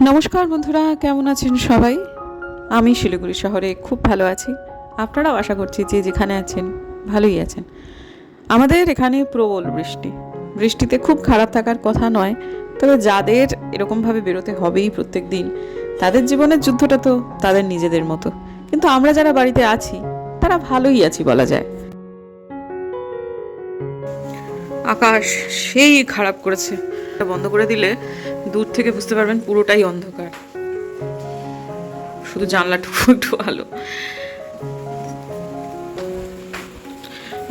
নমস্কার বন্ধুরা, কেমন আছেন সবাই? আমি শিলিগুড়ি শহরে খুব ভালো আছি। আপনারাও আশা করছি যে যেখানে আছেন ভালোই আছেন। আমাদের এখানে প্রবল বৃষ্টি। বৃষ্টিতে খুব খারাপ থাকার কথা নয়, তবে যাদের এরকমভাবে বেরোতে হবেই প্রত্যেক দিন, তাদের জীবনের যুদ্ধটা তো তাদের নিজেদের মতো। কিন্তু আমরা যারা বাড়িতে আছি তারা ভালোই আছি বলা যায়। আকাশ সেই খারাপ করেছে, বন্ধ করে দিলে দূর থেকে বুঝতে পারবেন পুরোটাই অন্ধকার, শুধু জানলাটুকু একটু আলো।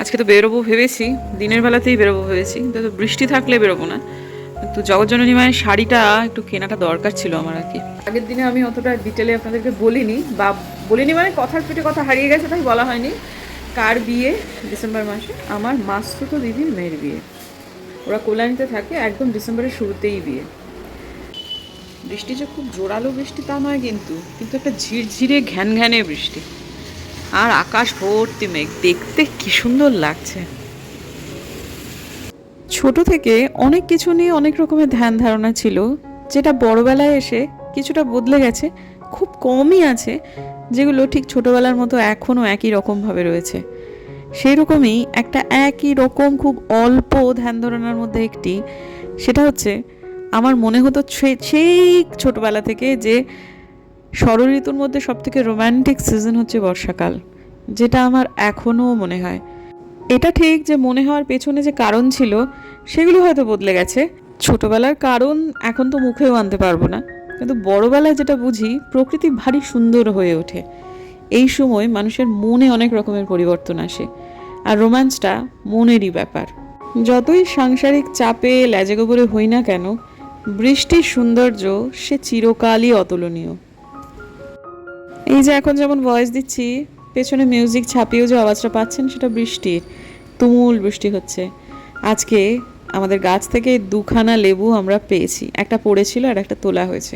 আজকে তো বেরোবো ভেবেছি, দিনের বেলাতেই বেরোবো ভেবেছি, কিন্তু বৃষ্টি থাকলে বেরোবো না। কিন্তু জগৎজননী মায়ের শাড়িটা একটু কেনাটা দরকার ছিল আমার আর কি। আগের দিনে আমি অতটা ডিটেলে আপনাদেরকে বলিনি, বা বলিনি মানে কথার পিঠে কথা হারিয়ে গেছে, তাই বলা হয়নি। কার বিয়ে? ডিসেম্বর মাসে আমার মাসতুতো দিদির মেয়ের বিয়ে। ওরা কল্যাণীতে থাকে, একদম ডিসেম্বরের শুরুতেই বিয়ে। বৃষ্টি যে খুব জোরালো বৃষ্টি তা নয়, কিন্তু একটা ঝিরঝিরে ঘ্যান ঘ্যানে বৃষ্টি, আর আকাশ ভর্তি মেঘ, দেখতে কি সুন্দর লাগছে। ছোট থেকে অনেক কিছু নিয়ে অনেক রকমের ধ্যান ধারণা ছিল, যেটা বড়বেলায় এসে কিছুটা বদলে গেছে। খুব কমই আছে যেগুলো ঠিক ছোটবেলার মতো এখনও একই রকমভাবে রয়েছে। সেই রকমই একটা একই রকম খুব অল্প ধ্যান ধারণার মধ্যে একটি, সেটা হচ্ছে আমার মনে হতো সেই ছোটবেলা থেকে যে ষড় ঋতুর মধ্যে সবথেকে রোম্যান্টিক সিজন হচ্ছে বর্ষাকাল, যেটা আমার এখনও মনে হয়। এটা ঠিক যে মনে হওয়ার পেছনে যে কারণ ছিল সেগুলো হয়তো বদলে গেছে। ছোটবেলার কারণ এখন তো মুখেও আনতে পারবো না, কিন্তু বড়বেলায় যেটা বুঝি, প্রকৃতি ভারী সুন্দর হয়ে ওঠে। এই সময় মানুষের মনে অনেক রকমের পরিবর্তন আসে, আর রোম্যান্সটা মনেরই ব্যাপার। যতই সাংসারিক চাপে লেজে গোবরে হই না কেন, বৃষ্টির সৌন্দর্য সে চিরকালই অতুলনীয়। এই যে এখন যেমন ভয়েস দিচ্ছি, পেছনে মিউজিক ছাপিয়েও যে আওয়াজটা পাচ্ছেন, সেটা বৃষ্টির। তুমুল বৃষ্টি হচ্ছে। আজকে আমাদের গাছ থেকে 2খানা লেবু আমরা পেয়েছি, একটা পড়েছিল আর একটা তোলা হয়েছে।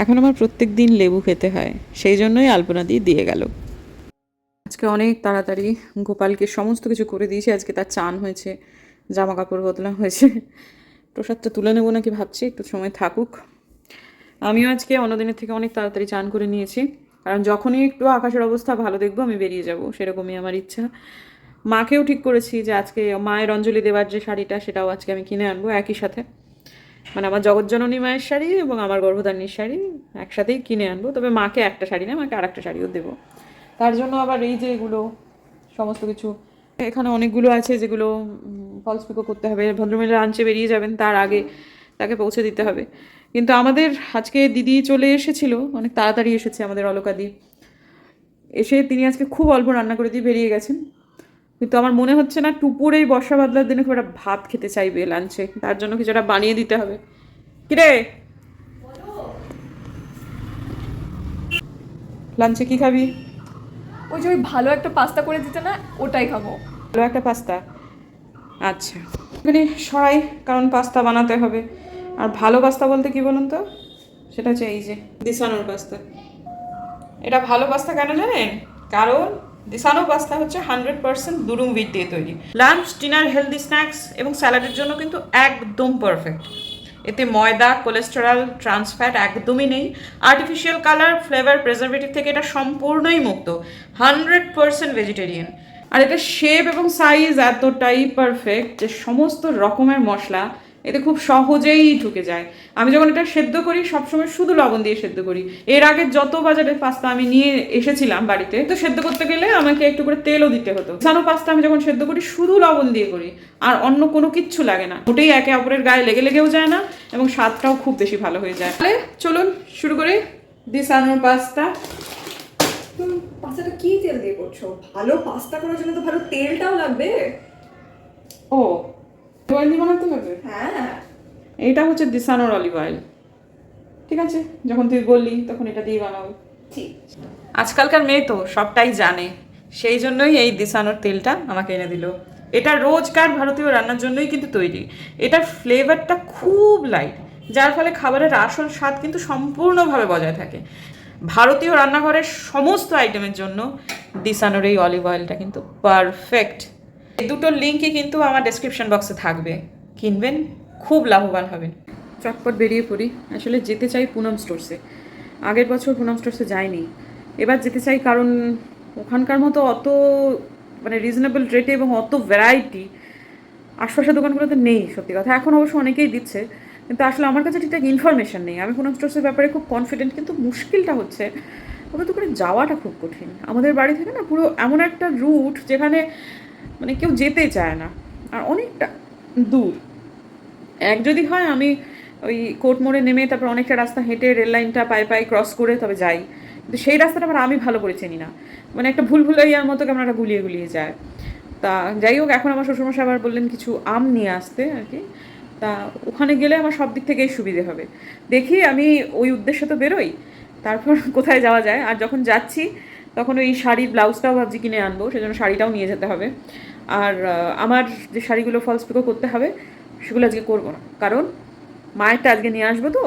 এখন আমার প্রত্যেক দিন লেবু খেতে হয়, সেই জন্যই আলপনা দিয়ে গেল। আজকে অনেক তাড়াতাড়ি গোপালকে সমস্ত কিছু করে দিয়েছি। আজকে তার চান হয়েছে, জামা কাপড় বদলা হয়েছে। প্রসাদটা তুলে নেবো নাকি ভাবছি, একটু সময় থাকুক। আমিও আজকে অন্যদিনের থেকে অনেক তাড়াতাড়ি চান করে নিয়েছি, কারণ যখনই একটু আকাশের অবস্থা ভালো দেখবো আমি বেরিয়ে যাব, সেরকমই আমার ইচ্ছা। মাকেও ঠিক করেছি যে আজকে মায়ের অঞ্জলি দেওয়ার যে শাড়িটা, সেটাও আজকে আমি কিনে আনবো একই সাথে। মানে আমার জগৎজননী মায়ের শাড়ি এবং আমার গর্ভধারিণীর শাড়ি একসাথেই কিনে আনবো। তবে মাকে একটা শাড়ি না, মাকে আরেকটা শাড়িও দেবো। তার জন্য আবার এই যে এগুলো সমস্ত কিছু এখানে অনেকগুলো আছে, যেগুলো ফলস পিকো করতে হবে। ভদ্রমহিলা লাঞ্চে বেরিয়ে যাবেন, তার আগে তাকে পৌঁছে দিতে হবে। কিন্তু আমাদের আজকে দিদি চলে এসেছিল, অনেক তাড়াতাড়ি এসেছে আমাদের অলকাদি। এসে তিনি আজকে খুব অল্প রান্না করে দিয়ে বেরিয়ে গেছেন। কিন্তু আমার মনে হচ্ছে না টুপুর এই বর্ষা বাদলার দিনে খুব একটা ভাত খেতে চাইবে লাঞ্চে, তার জন্য কিছু একটা বানিয়ে দিতে হবে। কিরে, লাঞ্চে কি খাবি? ওই যে ওই ভালো একটা পাস্তা করে দিতে না, ওটাই খাবো। ভালো একটা পাস্তা? আচ্ছা, এখানে সরাই, কারণ পাস্তা বানাতে হবে। আর ভালো পাস্তা বলতে কি বলুন তো, সেটা হচ্ছে এই যে দিসানোর পাস্তা। এটা ভালো পাস্তা কেন জানেন? কারণ দিসানো পাস্তা হচ্ছে 100% দুরুম হুইট দিয়ে তৈরি। লাঞ্চ, ডিনার, হেলদি স্ন্যাক্স এবং স্যালাডের জন্য কিন্তু একদম পারফেক্ট। এতে ময়দা, কোলেস্টেরল, ট্রান্সফ্যাট একদমই নেই। আর্টিফিশিয়াল কালার, ফ্লেভার, প্রেজারভেটিভ থেকে এটা সম্পূর্ণই মুক্ত। 100% ভেজিটেরিয়ান। আর এটা শেপ এবং সাইজ এতটাই পারফেক্ট যে সমস্ত রকমের মশলা এতে খুব সহজেই ঢুকে যায়। আমি যখন এটা সেদ্ধ করি, সবসময় শুধু লবণ দিয়ে সেদ্ধ করি। এর আগে যত বাজারের পাস্তা আমি নিয়ে এসেছিলাম বাড়িতে, তো সেদ্ধ করতে গেলে আমাকে একটু করে তেলও দিতে হতো। সানো পাস্তা আমি যখন সেদ্ধ করি শুধু লবণ দিয়ে করি, আর অন্য কোনো কিচ্ছু লাগে না। ওটাই একে অপরের গায়ে লেগেও যায় না, এবং স্বাদটাও খুব বেশি ভালো হয়ে যায়। তাহলে চলুন শুরু করি দিসানোর পাস্তা। পাস্তাটা কি তেল দিয়ে করছো? ভালো পাস্তা করার জন্য তো ভালো তেলটাও লাগবে। ও, অয়েল দিয়ে বানাতে হবে? হ্যাঁ, এইটা হচ্ছে দিসানোর অলিভ অয়েল। ঠিক আছে, যখন তুই বললি তখন এটা দিয়ে বানাবো। ঠিক। আজকালকার মেয়ে তো সবটাই জানে, সেই জন্যই এই দিসানোর তেলটা আমাকে এনে দিল। এটা রোজকার ভারতীয় রান্নার জন্যই কিন্তু তৈরি। এটার ফ্লেভারটা খুব লাইট, যার ফলে খাবারের আসল স্বাদ কিন্তু সম্পূর্ণভাবে বজায় থাকে। ভারতীয় রান্নাঘরের সমস্ত আইটেমের জন্য দিসানোর এই অলিভ অয়েলটা কিন্তু পারফেক্ট। এই দুটোর লিঙ্কই কিন্তু আমার ডেসক্রিপশন বক্সে থাকবে, কিনবেন, খুব লাভবান হবেন। চটপট বেরিয়ে পড়ি। আসলে যেতে চাই পুনম স্টোরসে। আগের বছর পুনম স্টোরসে যাইনি, এবার যেতে চাই কারণ ওখানকার মতো অত মানে রিজনেবল রেটে এবং অত ভ্যারাইটি আশপাশের দোকানগুলোতে নেই। সত্যি কথা, এখন অবশ্য অনেকেই দিচ্ছে, কিন্তু আসলে আমার কাছে ঠিকঠাক ইনফরমেশন নেই। আমি পুনম স্টোরসের ব্যাপারে খুব কনফিডেন্ট, কিন্তু মুশকিলটা হচ্ছে ওদের দোকানে যাওয়াটা খুব কঠিন। আমাদের বাড়ি থেকে না পুরো এমন একটা রুট যেখানে মানে কেউ যেতে চায় না, আর অনেকটা দূর। এক যদি হয় আমি ওই কোর্ট মোড়ে নেমে তারপর অনেকটা রাস্তা হেঁটে রেল লাইনটা পায়ে পায়ে ক্রস করে তবে যাই, কিন্তু সেই রাস্তাটা আবার আমি ভালো করে চিনি না, মানে একটা ভুল ভুলাইয়ার মতো কেমন একটা গুলিয়ে গুলিয়ে যায়। তা যাই হোক, এখন আমার শ্বশুরমশাই আবার বললেন কিছু আম নিয়ে আসতে আর কি। তা ওখানে গেলে আমার সব দিক থেকেই সুবিধে হবে। দেখি, আমি ওই উদ্দেশ্যে তো বেরোই, তারপর কোথায় যাওয়া যায়। আর যখন যাচ্ছি তখন ওই শাড়ির ব্লাউজটাও ভাবছি কিনে আনবো, সেজন্য শাড়িটাও নিয়ে যেতে হবে। আর আমার যে শাড়িগুলো ফলস পিকো করতে হবে সেগুলো আজকে করবো না, কারণ মায়েরটা আজকে নিয়ে আসবো। তো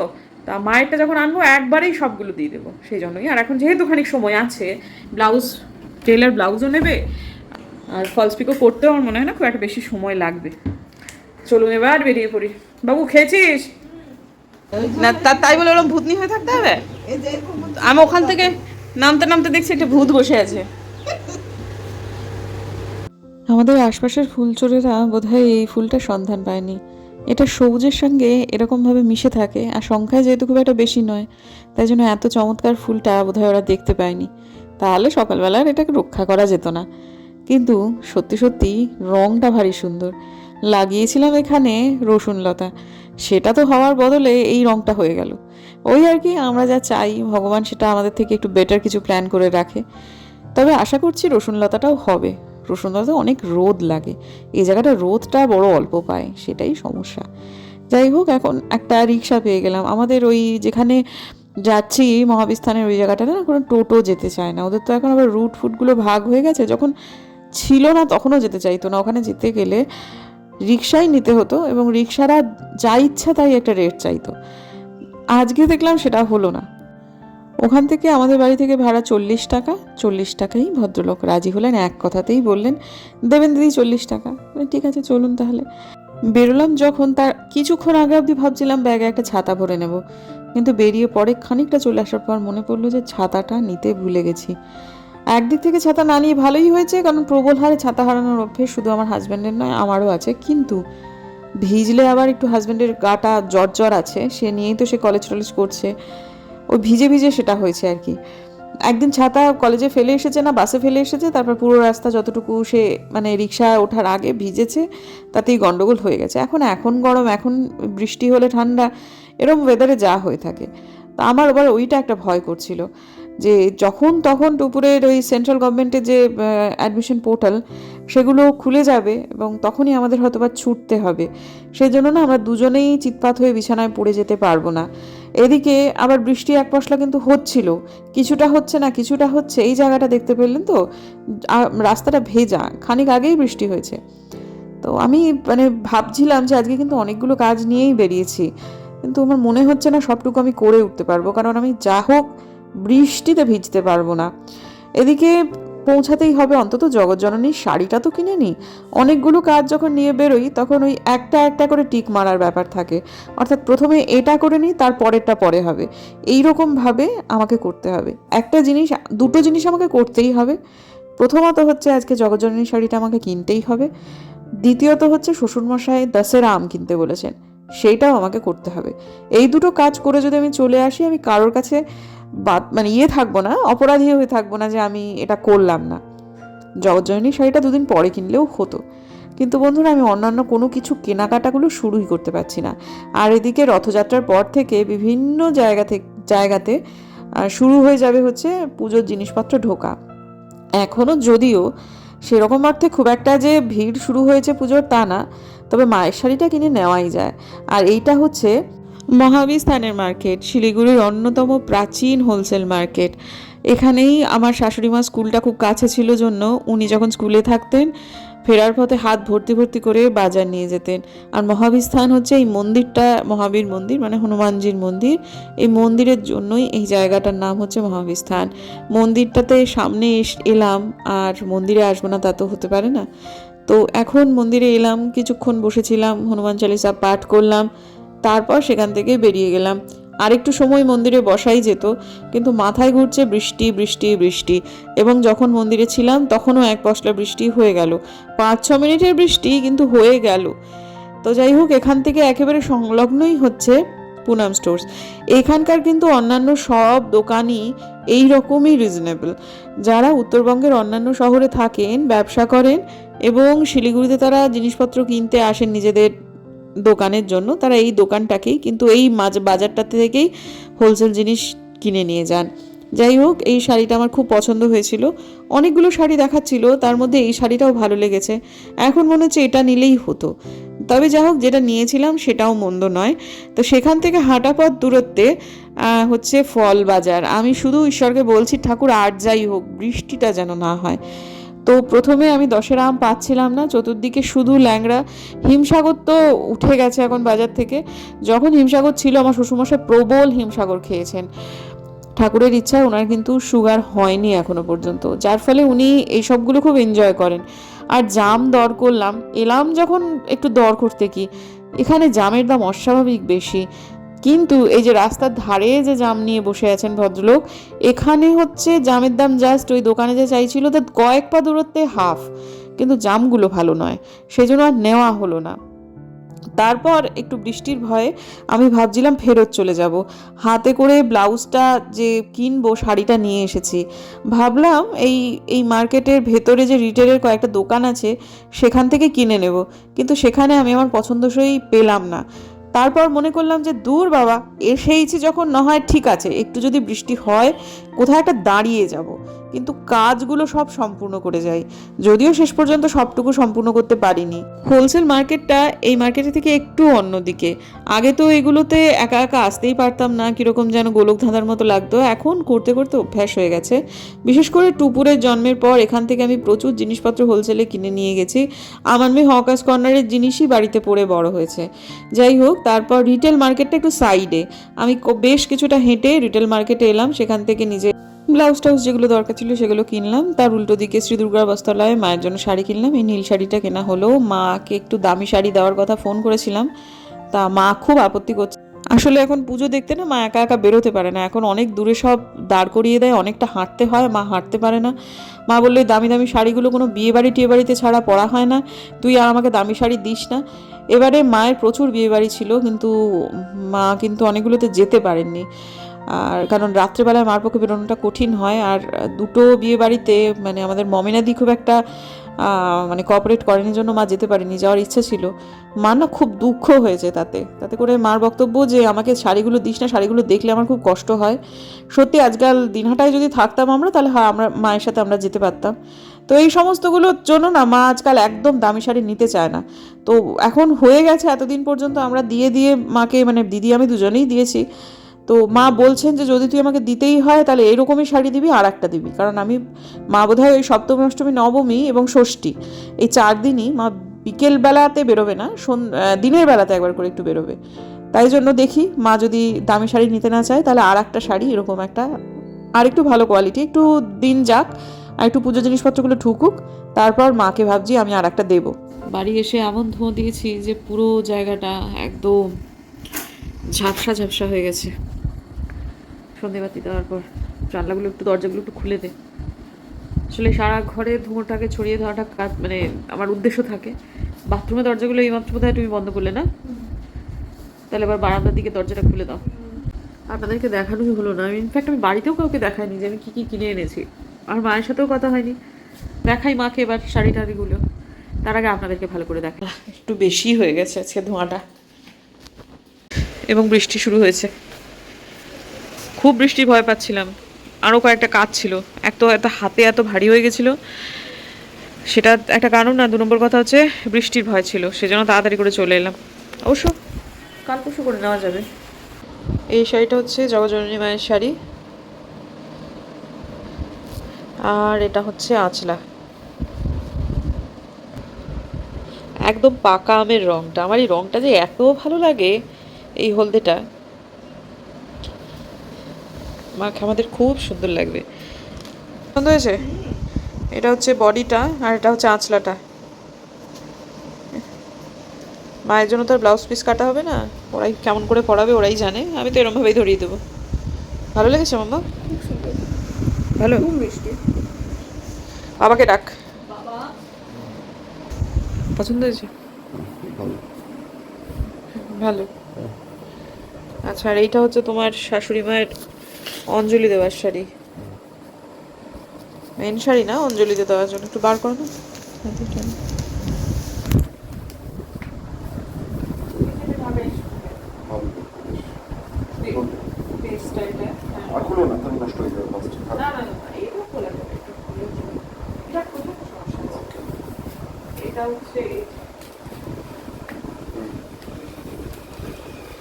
তা মায়েরটা যখন আনবো একবারেই সবগুলো দিয়ে দেবো, সেই জন্যই। আর এখন যেহেতু খানিক সময় আছে, ব্লাউজ টেলার ব্লাউজও নেবে, আর ফলস পিকও করতেও আমার মনে হয় না খুব একটা বেশি সময় লাগবে। চলুন এবার বেরিয়ে পড়ি। বাবু খেয়েছিস না? তাই বলে ওরকম ভূতনি হয়ে থাকতে হবে? আমি ওখান থেকে নামতে নামতে দেখছি একটা ভূত বসে আছে। আমাদের আশপাশের ফুলচোরেরা বোধহয় এই ফুলটার সন্ধান পায়নি। এটা সবুজের সঙ্গে এরকমভাবে মিশে থাকে, আর সংখ্যায় যেহেতু খুব একটা বেশি নয়, তাই জন্য এত চমৎকার ফুলটা বোধহয় ওরা দেখতে পায়নি। তাহলে সকালবেলার এটাকে রক্ষা করা যেত না। কিন্তু সত্যি সত্যি রঙটা ভারী সুন্দর। লাগিয়েছিলাম এখানে রসুন লতা, সেটা তো হওয়ার বদলে এই রঙটা হয়ে গেল। ওই আর কি, আমরা যা চাই ভগবান সেটা আমাদের থেকে একটু বেটার কিছু প্ল্যান করে রাখে। তবে আশা করছি রসুন লতাটাও হবে। রসুন লতা অনেক রোদ লাগে, এই জায়গাটা রোদটা বড় অল্প পায়, সেটাই সমস্যা। যাই হোক, এখন একটা রিক্সা পেয়ে গেলাম। আমাদের ওই যেখানে যাচ্ছি মহাবিস্থানের ওই জায়গাটাতে না কোনো টোটো যেতে চায় না। ওদের তো এখন আবার রুট ফুটগুলো ভাগ হয়ে গেছে, যখন ছিল না তখনও যেতে চাইতো না। ওখানে যেতে গেলে রিক্সাই নিতে হতো, এবং রিক্সারা যা ইচ্ছা তাই একটা রেট চাইতো। আজকে দেখলাম সেটা হলো না। ওখান থেকে আমাদের বাড়ি থেকে ভাড়া 40 টাকা। 40 টাকাই ভদ্রলোক রাজি হলেন, এক কথাতেই বললেন দেবেন দিদি 40 টাকা। ঠিক আছে চলুন তাহলে। বেরোলাম যখন, তার কিছুক্ষণ আগে অবধি ভাবছিলাম ব্যাগে একটা ছাতা ভরে নেব, কিন্তু বেরিয়ে পরে খানিকটা চলে আসার পর মনে পড়লো যে ছাতাটা নিতে ভুলে গেছি। একদিক থেকে ছাতা না নিয়ে ভালোই হয়েছে, কারণ প্রবল হারে ছাতা হারানোর অভ্যেস শুধু আমার হাজব্যান্ডের নয়, আমারও আছে। কিন্তু ভিজলে আবার একটু হাজব্যান্ডের গাটা জ্বর জ্বর আছে, সে নিয়েই তো সে কলেজ টলেজ করছে, ওই ভিজে ভিজে সেটা হয়েছে আর কি। একদিন ছাতা কলেজে ফেলে এসেছে না বাসে ফেলে এসেছে, তারপর পুরো রাস্তা যতটুকু সে মানে রিক্সা ওঠার আগে ভিজেছে, তাতেই গন্ডগোল হয়ে গেছে। এখন গরম, এখন বৃষ্টি হলে ঠান্ডা, এরকম ওয়েদারে যা হয়ে থাকে। তা আমার আবার ওইটা একটা ভয় করছিল যে যখন তখন দুপুরের ওই সেন্ট্রাল গভর্নমেন্টের যে অ্যাডমিশন পোর্টাল সেগুলো খুলে যাবে, এবং তখনই আমাদের হয়তো বা ছুটতে হবে। সেই জন্য না আমরা দুজনেই চিৎপাত হয়ে বিছানায় পড়ে যেতে পারবো না। এদিকে আবার বৃষ্টি এক পশলা কিন্তু হচ্ছিল, কিছুটা হচ্ছে না কিছুটা হচ্ছে। এই জায়গাটা দেখতে পেলেন তো, রাস্তাটা ভেজা, খানিক আগেই বৃষ্টি হয়েছে। তো আমি মানে ভাবছিলাম যে আজকে কিন্তু অনেকগুলো কাজ নিয়েই বেরিয়েছি, কিন্তু আমার মনে হচ্ছে না সবটুকু আমি করে উঠতে পারবো, কারণ আমি যা হোক বৃষ্টিতে ভিজতে পারবো না। এদিকে পৌঁছাতেই হবে, অন্তত জগৎজননীর শাড়িটা তো কিনে নিই। অনেকগুলো কাজ যখন নিয়ে বেরোই তখন ওই একটা একটা করে টিক মারার ব্যাপার থাকে, অর্থাৎ প্রথমে এটা করে নিই, তার পরেরটা পরে হবে, এইরকমভাবে আমাকে করতে হবে। একটা জিনিস, দুটো জিনিস আমাকে করতেই হবে। প্রথমত হচ্ছে আজকে জগৎজননী শাড়িটা আমাকে কিনতেই হবে। দ্বিতীয়ত হচ্ছে শ্বশুরমশাই দশেরা আম কিনতে বলেছেন, সেইটাও আমাকে করতে হবে। এই দুটো কাজ করে যদি আমি চলে আসি, আমি কারোর কাছে মানে থাকবো না, অপরাধী হয়ে থাকবো না যে আমি এটা করলাম না। জগৎজননী শাড়িটা দুদিন পরে কিনলেও হতো, কিন্তু বন্ধুরা আমি অন্যান্য কোনো কিছু কেনাকাটাগুলো শুরুই করতে পারছি না। আর এদিকে রথযাত্রার পর থেকে বিভিন্ন জায়গাতে শুরু হয়ে যাবে হচ্ছে পুজোর জিনিসপত্র ঢোকা। এখনও যদিও সেরকম অর্থে খুব একটা যে ভিড় শুরু হয়েছে পুজোর তা না, তবে মায়ের শাড়িটা কিনে নেওয়াই যায়। আর এইটা হচ্ছে মহাবীরস্থানের মার্কেট, শিলিগুড়ির অন্যতম প্রাচীন হোলসেল মার্কেট। এখানেই আমার শাশুড়ি মা স্কুলটা খুব কাছে ছিল জন্য উনি যখন স্কুলে থাকতেন ফেরার পথে হাত ভর্তি ভর্তি করে বাজার নিয়ে যেতেন। আর মহাবীরস্থান হচ্ছে এই মন্দিরটা, মহাবীর মন্দির মানে হনুমানজির মন্দির, এই মন্দিরের জন্যই এই জায়গাটার নাম হচ্ছে মহাবীরস্থান। মন্দিরটাতে সামনে এলাম, আর মন্দিরে আসবো না তা তো হতে পারে না। তো এখন মন্দিরে এলাম, কিছুক্ষণ বসেছিলাম, হনুমান চালিসা পাঠ করলাম, তারপর সেখান থেকে বেরিয়ে গেলাম। আরেকটু সময় মন্দিরে বসাই যেত, কিন্তু মাথায় ঘুরছে বৃষ্টি বৃষ্টি বৃষ্টি। এবং যখন মন্দিরে ছিলাম তখনও এক পশলা বৃষ্টি হয়ে গেল, 5-6 মিনিটের বৃষ্টি কিন্তু হয়ে গেল। তো যাই হোক, এখান থেকে একেবারে সংলগ্নই হচ্ছে পুনাম স্টোর্স। এখানকার কিন্তু অন্যান্য সব দোকানই এই রকমই রিজনেবল। যারা উত্তরবঙ্গের অন্যান্য শহরে থাকেন, ব্যবসা করেন এবং শিলিগুড়িতে তারা জিনিসপত্র কিনতে আসেন নিজেদের দোকানের জন্য, তারা এই দোকানটাকেই কিন্তু এই বাজারটা থেকেই হোলসেল জিনিস কিনে নিয়ে যান। যাই হোক, এই শাড়িটা আমার খুব পছন্দ হয়েছিল। অনেকগুলো শাড়ি দেখাচ্ছিল, তার মধ্যে এই শাড়িটাও ভালো লেগেছে। এখন মনে হচ্ছে এটা নিলেই হতো। তবে যাই হোক, যেটা নিয়েছিলাম সেটাও মন্দ নয়। তো সেখান থেকে হাঁটা পথ দূরত্বে হচ্ছে ফল বাজার। আমি শুধু ঈশ্বরকে বলছি, ঠাকুর আর যাই হোক বৃষ্টিটা যেন না হয়। তো প্রথমে আমি 10-এর আম পাচ্ছিলাম না, চতুর্দিকে শুধু ল্যাংড়া। হিমসাগর তো উঠে গেছে এখন বাজার থেকে। যখন হিমসাগর ছিল আমার শ্বশুরমশাই প্রবল হিমসাগর খেয়েছেন। ঠাকুরের ইচ্ছায় ওনার কিন্তু সুগার হয়নি এখনো পর্যন্ত, যার ফলে উনি এই সবগুলো খুব এনজয় করেন। আর জাম দর করলাম, এলাম যখন একটু দর করতে, কি এখানে জামের দাম অস্বাভাবিক বেশি। কিন্তু এই যে রাস্তার ধারে যে জাম নিয়ে বসে আছেন ভদ্রলোক, এখানে হচ্ছে জামের দাম জাস্ট ওই দোকানে যে চাইছিল তার কয়েক পা দূরত্বে হাফ, কিন্তু জামগুলো ভালো নয়, সেজন্য আর নেওয়া হলো না। তারপর একটু বৃষ্টির ভয়ে আমি ভাবছিলাম ফেরত চলে যাব। হাতে করে ব্লাউজটা যে কিনবো, শাড়িটা নিয়ে এসেছি। ভাবলাম এই এই মার্কেটের ভেতরে যে রিটেলের কয়েকটা দোকান আছে সেখান থেকে কিনে নেব, কিন্তু সেখানে আমি আমার পছন্দসই পেলাম না। তারপর মনে করলাম যে দূর বাবা, এসেইছি যখন, না হয় ঠিক আছে একটু যদি বৃষ্টি হয় কোথায় একটা দাঁড়িয়ে যাব, কিন্তু কাজগুলো সব সম্পূর্ণ করে যাই। যদিও শেষ পর্যন্ত সবটুকু সম্পূর্ণ করতে পারিনি। হোলসেল মার্কেটটা এই মার্কেটের থেকে একটু অন্যদিকে। আগে তো এগুলোতে একা একা আসতেই পারতাম না, কীরকম যেন গোলক ধাঁধার মতো লাগতো। এখন করতে করতে অভ্যাস হয়ে গেছে। বিশেষ করে টুপুরের জন্মের পর এখান থেকে আমি প্রচুর জিনিসপত্র হোলসেলে কিনে নিয়ে গেছি। আমার মেয়ে হকার্স কর্নারের জিনিসই বাড়িতে পড়ে বড় হয়েছে। যাই হোক, তারপর রিটেল মার্কেটটা একটু সাইডে। আমি বেশ কিছুটা হেঁটে রিটেল মার্কেটে এলাম, সেখান থেকে নিজে ব্লাউজ টাউজ যেগুলো দরকার ছিল সেগুলো কিনলাম। তার উল্টো দিকে শ্রী দুর্গার বস্ত্রালয়ে মায়ের জন্য শাড়ি কিনলাম। এই নীল শাড়িটা কেনা হলো। মাকে একটু দামি শাড়ি দেওয়ার কথা ফোন করেছিলাম, তা মা খুব আপত্তি করছে। আসলে এখন পুজো দেখতে না মা একা একা বেরোতে পারে না, এখন অনেক দূরে সব দাঁড় করিয়ে দেয়, অনেকটা হাঁটতে হয়, মা হাঁটতে পারে না। মা বললে দামি দামি শাড়িগুলো কোনো বিয়েবাড়ি টিয়েবাড়িতে ছাড়া পরা হয় না, তুই আর আমাকে দামি শাড়ি দিস না। এবারে মায়ের প্রচুর বিয়েবাড়ি ছিল, কিন্তু মা কিন্তু অনেকগুলোতে যেতে পারেননি। আর কারণ রাত্রেবেলায় মার পক্ষে বেরোনোটা কঠিন হয়। আর দুটো বিয়ে বাড়িতে মানে আমাদের মমিনাদি খুব একটা মানে কোঅপারেট করেনি, জন্য মা যেতে পারেনি। যাওয়ার ইচ্ছা ছিল। মা না খুব দুঃখ হয়েছে তাতে করে মার বক্তব্য যে আমাকে শাড়িগুলো দিস না, শাড়িগুলো দেখলে আমার খুব কষ্ট হয়। সত্যি আজকাল দিনহাটায় যদি থাকতাম আমরা, তাহলে হ্যাঁ আমরা মায়ের সাথে আমরা যেতে পারতাম। তো এই সমস্তগুলোর জন্য না মা আজকাল একদম দামি শাড়ি নিতে চায় না। তো এখন হয়ে গেছে, এতদিন পর্যন্ত আমরা দিয়ে দিয়ে মাকে, মানে দিদি আমি দুজনেই দিয়েছি। তো মা বলছেন যে যদি তুই আমাকে দিতেই হয় তাহলে এরকমই শাড়ি দিবি, আর একটা দিবি। কারণ আমি, মা বোধহয় ওই সপ্তমী অষ্টমী নবমী এবং ষষ্ঠী এই 4 দিনই মা বিকেল বেলাতে বেরোবে না, দিনের বেলাতে একবার করে একটু বেরোবে। তাই জন্য দেখি মা যদি দামি শাড়ি নিতে না চায় তাহলে আর একটা শাড়ি এরকম একটা, আর একটু ভালো কোয়ালিটি, একটু দিন যাক আর একটু পুজো জিনিসপত্রগুলো ঠুকুক, তারপর মাকে ভাবছি আমি আর একটা দেবো। বাড়ি এসে এমন ধোঁ দিয়েছি যে পুরো জায়গাটা একদম ঝাপসা ঝাপসা হয়ে গেছে। সন্ধেবাতি দেওয়ার পর জানলাগুলো একটু, দরজাগুলো একটু খুলে দে। আসলে সারা ঘরে ধোঁয়াটাকে ছড়িয়ে দেওয়াটা কাজ, মানে আমার উদ্দেশ্য থাকে। বাথরুমের দরজাগুলো এইমাত্র বোধহয় তুমি বন্ধ করলে না, তাহলে এবার বারান্দার দিকে দরজাটা খুলে দাও। আপনাদেরকে দেখানোই হলো না, আমি ইনফ্যাক্ট আমি বাড়িতেও কাউকে দেখাইনি যে আমি কী কী কিনে এনেছি। আর মায়ের সাথেও কথা হয়নি। দেখাই মাকে এবার শাড়ি টাড়িগুলো, তার আগে আপনাদেরকে ভালো করে দেখা। একটু বেশি হয়ে গেছে আজকে ধোঁয়াটা, এবং বৃষ্টি শুরু হয়েছে। খুব বৃষ্টির ভয় পাচ্ছিলাম। আরও কয়েকটা কাজ ছিল, এক তো এত হাতে এত ভারী হয়ে গেছিলো, সেটা একটা কারণ। না 2 নম্বর কথা হচ্ছে বৃষ্টির ভয় ছিল, সেজন্য তাড়াতাড়ি করে চলে এলাম। অবশ্য কাল পরশু করে নেওয়া যাবে। এই শাড়িটা হচ্ছে জগজননী মায়ের শাড়ি, আর এটা হচ্ছে আঁচলা। একদম পাকা আমের রঙটা, আমার এই রঙটা যে এত ভালো লাগে, এই হলদেটা মাকে আমাদের খুব সুন্দর লাগবে। পছন্দ হয়েছে? এটা হচ্ছে বডিটা, আর এটা হচ্ছে আঁচলাটা। মায়ের জন্য তো আর ব্লাউজ পিস কাটা হবে না, ওরাই কেমন করে পরাবে ওরাই জানে, আমি তো এরমভাবেই ধরিয়ে দেবো। ভালো লেগেছে মাম্মা? খুব সুন্দর, ভালো। খুব মিষ্টি। বাবাকে ডাক। বাবা, পছন্দ হয়েছে? ভালো। ভালো। আচ্ছা, আর এইটা হচ্ছে তোমার শাশুড়ি মায়ের অঞ্জলি দেওয়ার শাড়ি, মেন শাড়ি না, অঞ্জলিতে দেওয়ার জন্য। একটু বার করো না হাতে টানো। ভালো। আর খুলো না, তাহলে নষ্ট হয়ে যাবে ফার্স্ট।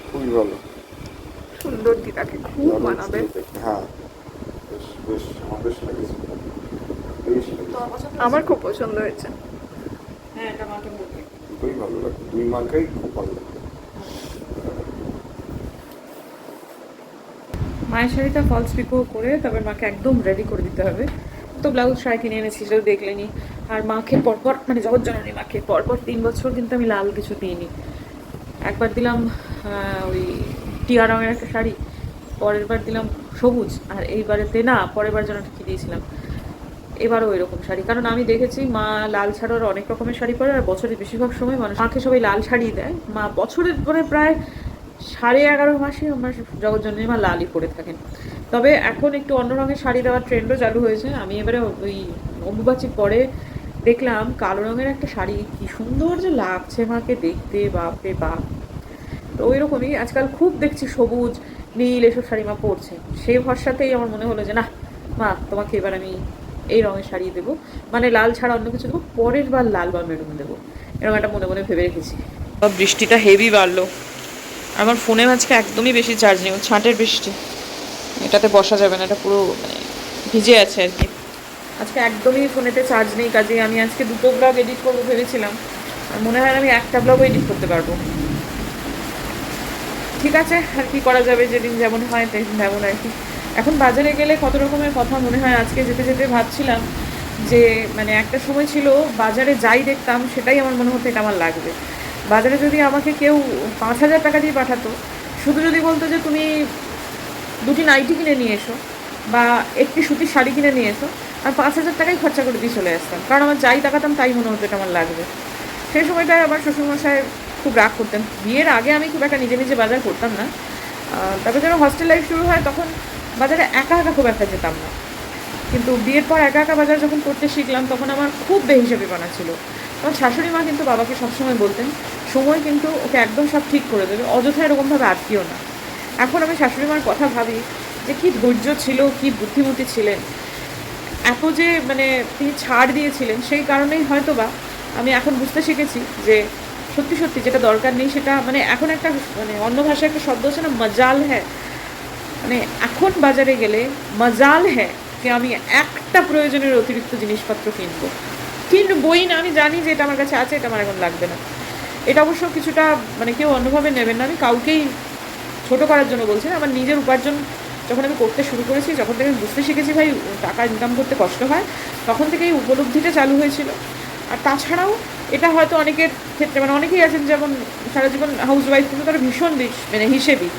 খুবই ভালো। সুন্দর দিদাকে খুব মানাবে। হ্যাঁ, বেশ বেশ, আমার বেশ লেগেছে, বেশ লেগেছে। আমার খুব পছন্দ হয়েছে। হ্যাঁ, এটা মাকে বলবে। দুটোই ভালো লাগে, দুই মাকেই খুব ভালো লাগে। মায়ের শাড়িটা ফলস পিকো করে তারপর মাকে একদম রেডি করে দিতে হবে। তো ব্লাউজ শাড়ি কিনে এনেছি, সেটাও দেখলেনি। আর মাকে পরপর, মানে জগজ্জননী মাকে পরপর 3 বছর কিন্তু আমি লাল কিছু দিইনি। একবার দিলাম ওই টিয়া রঙের একটা শাড়ি, পরের বার দিলাম সবুজ, আর এইবারেতে না, পরের বার যেন কি দিয়েছিলাম, এবারও ওই রকম শাড়ি। কারণ আমি দেখেছি মা লাল ছাড়ার অনেক রকমের শাড়ি পরে, আর বছরের বেশিরভাগ সময় মানুষ মাকে সবাই লাল শাড়ি দেয়। মা বছরের মানে প্রায় 11.5 মাসে আমার জগজ্জননী মা লালই পরে থাকেন। তবে এখন একটু অন্য রঙের শাড়ি দেওয়ার ট্রেন্ডও চালু হয়েছে। আমি এবারে ওই অম্বুবাচীর পরে দেখলাম কালো রঙের একটা শাড়ি, কি সুন্দর যে লাগছে মাকে দেখতে, বাপরে বাপ। তো ওই রকমই আজকাল খুব দেখছি সবুজ নীল এসব শাড়ি মা পরছে। সেই ভরসাতেই আমার মনে হলো যে না মা, তোমাকে এবার আমি এই রঙের শাড়ি দেবো, মানে লাল ছাড়া অন্য কিছু দেবো, পরের বার লাল বা মেরুন দেবো, এরকম একটা মনে মনে ভেবে রেখেছি। বৃষ্টিটা হেভি বাড়লো, আমার ফোনে আজকে একদমই বেশি চার্জ নেই, ছাঁটের বৃষ্টি, এটাতে বসা যাবে না, এটা পুরো মানে ভিজে আছে আর কি। আজকে একদমই ফোনেতে চার্জ নেই, কাজে আমি আজকে 2টো ব্লগ এডিট করবো ভেবেছিলাম, আর মনে হয় আমি একটা ব্লগও এডিট করতে পারবো। ঠিক আছে, আর কি করা যাবে, যেদিন যেমন হয় তেমন আর কি। এখন বাজারে গেলে কত রকমের কথা মনে হয়। আজকে যেতে যেতে ভাবছিলাম যে মানে একটা সময় ছিল বাজারে যাই দেখতাম সেটাই আমার মনে হতো এটা আমার লাগবে। বাজারে যদি আমাকে কেউ 5,000 টাকা দিয়ে পাঠাতো, শুধু যদি বলতো যে তুমি 2টি নাইটি কিনে নিয়ে এসো বা একটি সুতির শাড়ি কিনে নিয়ে এসো, আর 5,000 টাকাই খরচা করে দিয়ে চলে আসতাম, কারণ আমার যাই তাকাতাম তাই মনে হতো এটা আমার লাগবে। সেই সময়টায় আমার শ্বশুরমশাই খুব রাগ করতেন। বিয়ের আগে আমি খুব একটা নিজে নিজে বাজার করতাম না, তারপরে যখন হস্টেল লাইফ শুরু হয় তখন বাজারে একা একা খুব একটা যেতাম না, কিন্তু বিয়ের পর একা একা বাজার যখন করতে শিখলাম তখন আমার খুব বেহিসাবিপনা ছিল। আমার শাশুড়ি মা কিন্তু বাবাকে সবসময় বলতেন সময় কিন্তু ওকে একদম সব ঠিক করে দেবে, অযথা এরকমভাবে আটকিও না। এখন আমি শাশুড়ি মার কথা ভাবি যে কী ধৈর্য ছিল, কী বুদ্ধিমতী ছিলেন, এত যে মানে তিনি ছাড় দিয়েছিলেন, সেই কারণেই হয়তো বা আমি এখন বুঝতে শিখেছি যে সত্যি সত্যি যেটা দরকার নেই সেটা, মানে এখন একটা মানে অন্য ভাষায় একটা শব্দ আছে না, মজাল হ্যাঁ, মানে এখন বাজারে গেলে মজাল হ্যাঁ যে আমি একটা প্রয়োজনের অতিরিক্ত জিনিসপত্র কিনবই না। আমি জানি যে এটা আমার কাছে আছে, এটা আমার এখন লাগবে না। এটা অবশ্য কিছুটা মানে কেউ অন্যভাবে নেবেন না, আমি কাউকেই ছোটো করার জন্য বলছি না। আমার নিজের উপার্জন যখন আমি করতে শুরু করেছি, যখন থেকে আমি বুঝতে শিখেছি ভাই টাকা ইনকাম করতে কষ্ট হয়, তখন থেকেই উপলব্ধিটা চালু হয়েছিল। আর তাছাড়াও এটা হয়তো অনেকের ক্ষেত্রে, মানে অনেকেই আছেন যেমন সারা জীবন হাউস ওয়াইফ, কিন্তু তারা ভীষণ মানে হিসেবি,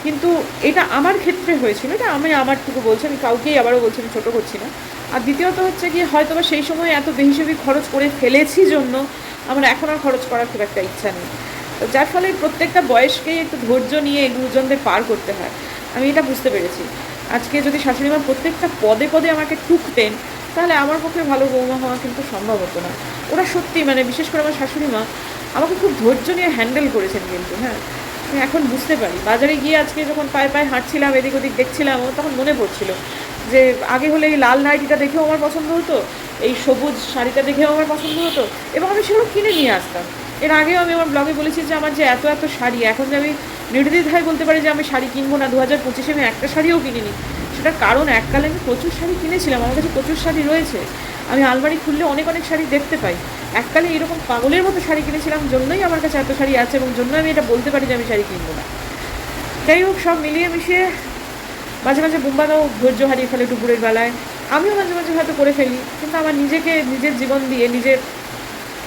কিন্তু এটা আমার ক্ষেত্রে হয়েছিল। এটা আমি আমারটুকু বলছি, আমি কাউকেই আবারও বলছি, আমি ছোটো করছি না। আর দ্বিতীয়ত হচ্ছে কি, হয়তো বা সেই সময় এত বেহিসেবি খরচ করে ফেলেছি জন্য আমার এখন আর খরচ করার খুব একটা ইচ্ছা নেই। তো যার ফলে প্রত্যেকটা বয়সকেই একটু ধৈর্য নিয়ে গুরুজনদের পার করতে হয়, আমি এটা বুঝতে পেরেছি। আজকে যদি শাশুড়ি মা প্রত্যেকটা পদে পদে আমাকে টুকতেন, তাহলে আমার পক্ষে ভালো বৌমা হওয়া কিন্তু সম্ভব হতো না। ওরা সত্যি মানে বিশেষ করে আমার শাশুড়ি মা আমাকে খুব ধৈর্য নিয়ে হ্যান্ডেল করেছেন কিন্তু। হ্যাঁ, আমি এখন বুঝতে পারি। বাজারে গিয়ে আজকে যখন পায়ে পায়ে হাঁটছিলাম, এদিক ওদিক দেখছিলাম, তখন মনে পড়ছিল যে আগে হলে এই লাল নাইটিটা দেখেও আমার পছন্দ হতো, এই সবুজ শাড়িটা দেখেও আমার পছন্দ হতো, এবং আমি সেগুলো কিনে নিয়ে আসতাম। এর আগেও আমি আমার ব্লগে বলেছি যে আমার যে এত এত শাড়ি, এখন যে আমি নির্দ্বিধায় বলতে পারি যে আমি শাড়ি কিনবো না, 2025-এ আমি একটা শাড়িও কিনিনি। সেটার কারণ এককালে আমি প্রচুর শাড়ি কিনেছিলাম, আমার কাছে প্রচুর শাড়ি রয়েছে, আমি আলমারি খুললে অনেক অনেক শাড়ি দেখতে পাই। এককালে এরকম পাগলের মতো শাড়ি কিনেছিলাম, জন্যই আমার কাছে এত শাড়ি আছে, এবং জন্য আমি এটা বলতে পারি যে আমি শাড়ি কিনবো না। যাই হোক, সব মিলিয়ে মিশিয়ে মাঝে মাঝে বুম্বাদাও ধৈর্য হারিয়ে ফেলে দুপুরের বেলায়, আমিও মাঝে মাঝে হয়তো করে ফেলি, কিন্তু আমার নিজেকে নিজের জীবন দিয়ে, নিজের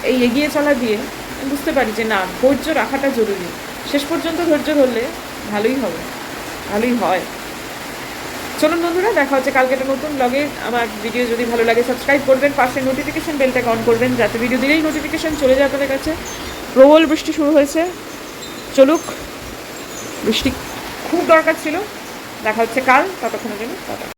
এই এগিয়ে চলা দিয়ে আমি বুঝতে পারি যে না, ধৈর্য রাখাটা জরুরি। শেষ পর্যন্ত ধৈর্য ধরলে ভালোই হবে, ভালোই হয়। চলুন বন্ধুরা, দেখা হচ্ছে কালকে একটা নতুন ব্লগে। আমার ভিডিও যদি ভালো লাগে সাবস্ক্রাইব করবেন, পাশে নোটিফিকেশন বেলটাকে অন করবেন, যাতে ভিডিও দিলেই নোটিফিকেশন চলে যায় আপনাদের কাছে। প্রবল বৃষ্টি শুরু হয়েছে, চলুক, বৃষ্টি খুব দরকার ছিল। দেখা হচ্ছে কাল, ততক্ষণের জন্য টাটা।